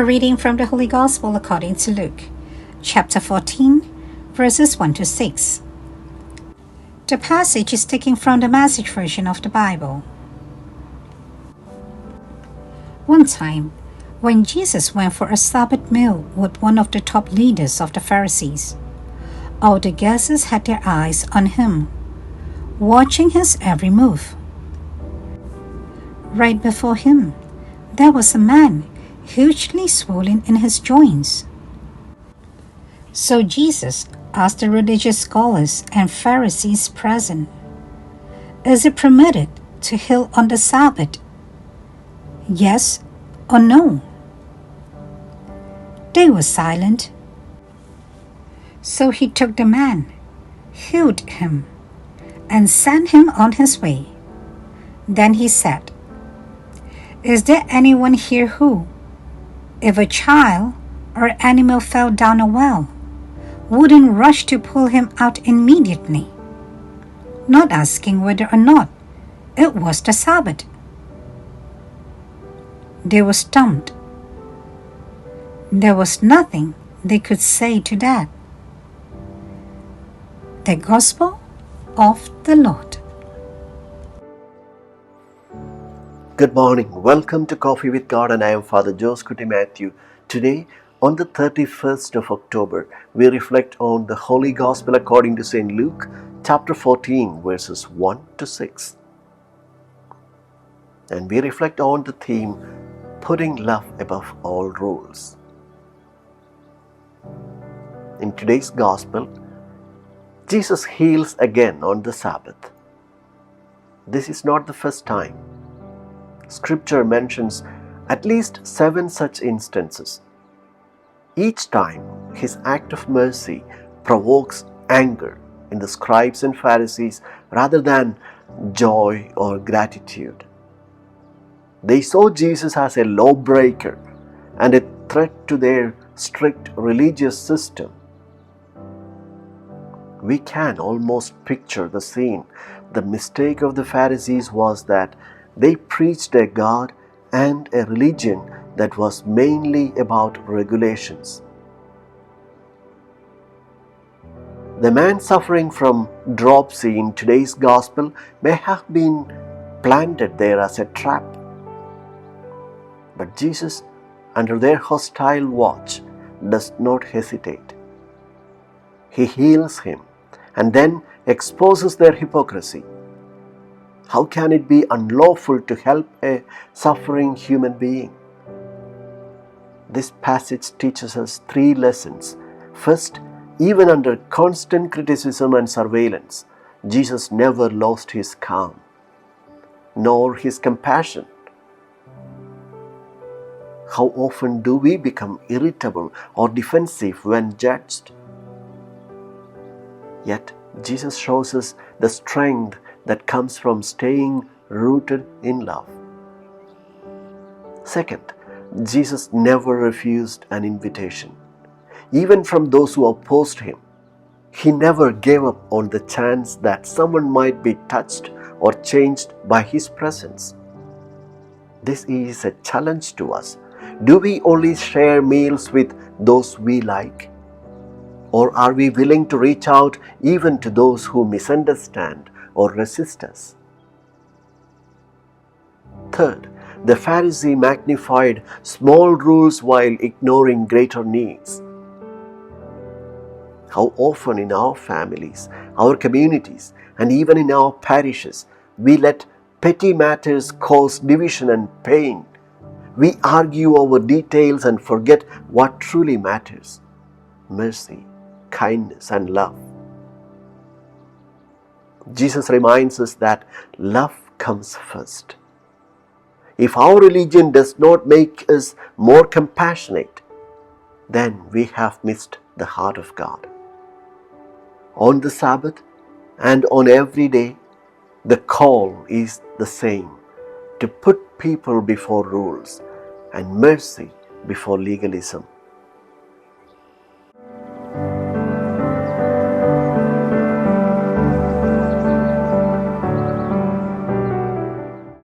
A reading from the Holy Gospel according to Luke, chapter 14, verses 1 to 6. The passage is taken from the Message version of the Bible. One time, when Jesus went for a Sabbath meal with one of the top leaders of the Pharisees, all the guests had their eyes on him, watching his every move. Right before him, there was a man hugely swollen in his joints. So Jesus asked the religious scholars and Pharisees present, "Is it permitted to heal on the Sabbath? Yes or no?" They were silent. So he took the man, healed him, and sent him on his way. Then he said, "Is there anyone here who, if a child or animal fell down a well, wouldn't rush to pull him out immediately, not asking whether or not it was the Sabbath?" They were stumped. There was nothing they could say to that. The Gospel of the Lord. Good morning. Welcome to Coffee with God, and I am Father Joseph Matthew. Today, on the 31st of October, we reflect on the Holy Gospel according to St. Luke, chapter 14, verses 1 to 6. And we reflect on the theme, putting love above all rules. In today's Gospel, Jesus heals again on the Sabbath. This is not the first time. Scripture mentions at least 7 such instances. Each time, his act of mercy provokes anger in the scribes and Pharisees rather than joy or gratitude. They saw Jesus as a lawbreaker and a threat to their strict religious system. We can almost picture the scene. The mistake of the Pharisees was that they preached a God and a religion that was mainly about regulations. The man suffering from dropsy in today's Gospel may have been planted there as a trap. But Jesus, under their hostile watch, does not hesitate. He heals him and then exposes their hypocrisy. How can it be unlawful to help a suffering human being? This passage teaches us 3 lessons. First, even under constant criticism and surveillance, Jesus never lost his calm, nor his compassion. How often do we become irritable or defensive when judged? Yet, Jesus shows us the strength that comes from staying rooted in love. Second, Jesus never refused an invitation, even from those who opposed him. He never gave up on the chance that someone might be touched or changed by his presence. This is a challenge to us. Do we only share meals with those we like? Or are we willing to reach out even to those who misunderstand or resist us? Third, the Pharisee magnified small rules while ignoring greater needs. How often in our families, our communities, and even in our parishes, we let petty matters cause division and pain. We argue over details and forget what truly matters: mercy, kindness, and love. Jesus reminds us that love comes first. If our religion does not make us more compassionate, then we have missed the heart of God. On the Sabbath and on every day, the call is the same: to put people before rules and mercy before legalism.